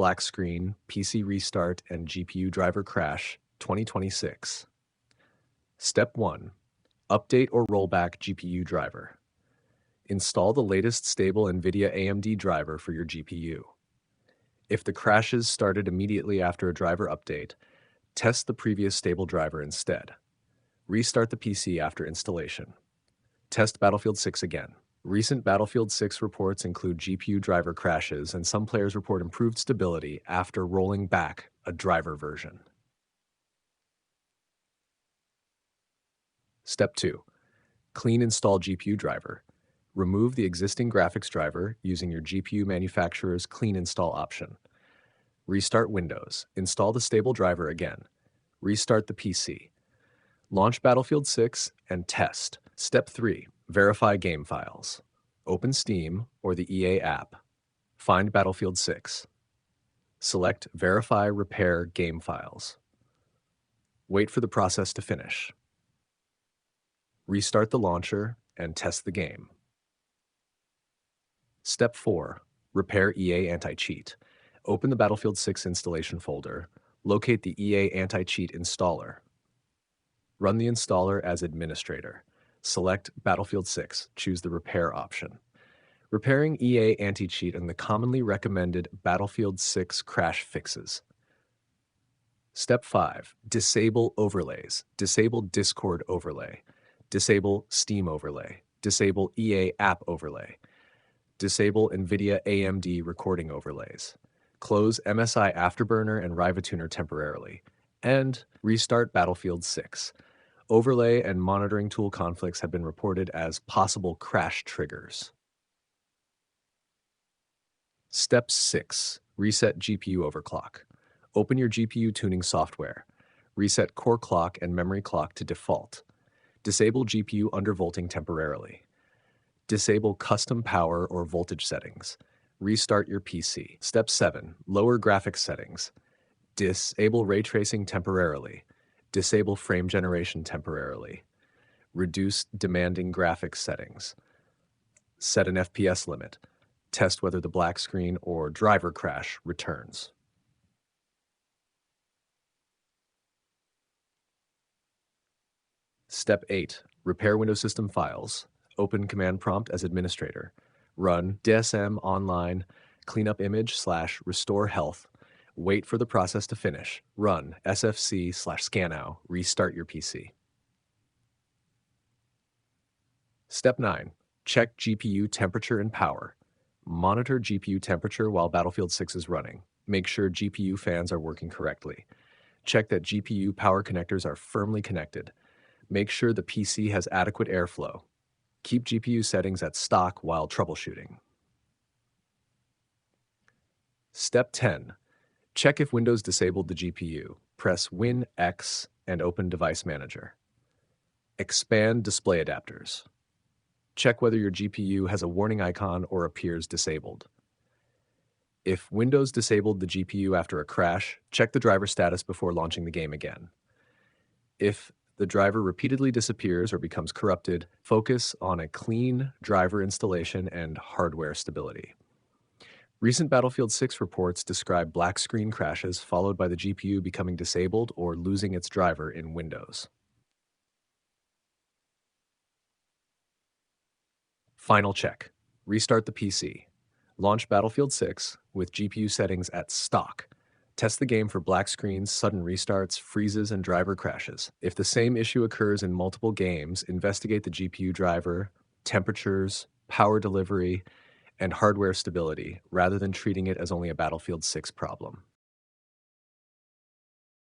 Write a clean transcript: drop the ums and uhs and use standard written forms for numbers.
black screen, PC restart, and GPU driver crash, 2026. Step 1. Update or rollback GPU driver. Install the latest stable NVIDIA AMD driver for your GPU. If the crashes started immediately after a driver update, test the previous stable driver instead. Restart the PC after installation. Test Battlefield 6 again. Recent Battlefield 6 reports include GPU driver crashes, and some players report improved stability after rolling back a driver version. Step 2. Clean install GPU driver. Remove the existing graphics driver using your GPU manufacturer's clean install option. Restart Windows. Install the stable driver again. Restart the PC. Launch Battlefield 6 and test. Step 3. Verify game files. Open Steam or the EA app. Find Battlefield 6. Select Verify Repair Game Files. Wait for the process to finish. Restart the launcher and test the game. Step 4. Repair EA AntiCheat. Open the Battlefield 6 installation folder. Locate the EA AntiCheat installer. Run the installer as administrator. Select Battlefield 6. Choose the repair option. Repairing EA AntiCheat and the commonly recommended Battlefield 6 crash fixes. Step 5. Disable overlays. Disable Discord overlay. Disable Steam overlay. Disable EA app overlay. Disable NVIDIA AMD recording overlays. Close MSI Afterburner and Rivatuner temporarily. And restart Battlefield 6. Overlay and monitoring tool conflicts have been reported as possible crash triggers. Step 6. Reset GPU overclock. Open your GPU tuning software. Reset core clock and memory clock to default. Disable GPU undervolting temporarily. Disable custom power or voltage settings. Restart your PC. Step 7. Lower graphics settings. Disable ray tracing temporarily. Disable frame generation temporarily. Reduce demanding graphics settings. Set an FPS limit. Test whether the black screen or driver crash returns. Step 8. Repair Windows System files. Open Command Prompt as administrator. Run dsm online cleanup image/restore health. Wait for the process to finish. Run sfc/scanow. Restart your PC. Step 9. Check GPU temperature and power. Monitor GPU temperature while Battlefield 6 is running. Make sure GPU fans are working correctly. Check that GPU power connectors are firmly connected. Make sure the PC has adequate airflow. Keep GPU settings at stock while troubleshooting. Step 10. Check if Windows disabled the GPU. Press Win-X and open Device Manager. Expand display adapters. Check whether your GPU has a warning icon or appears disabled. If Windows disabled the GPU after a crash, check the driver status before launching the game again. If the driver repeatedly disappears or becomes corrupted, focus on a clean driver installation and hardware stability. Recent Battlefield 6 reports describe black screen crashes followed by the GPU becoming disabled or losing its driver in Windows. Final check. Restart the PC. Launch Battlefield 6 with GPU settings at stock. Test the game for black screens, sudden restarts, freezes, and driver crashes. If the same issue occurs in multiple games, investigate the GPU driver, temperatures, power delivery, and hardware stability, rather than treating it as only a Battlefield 6 problem.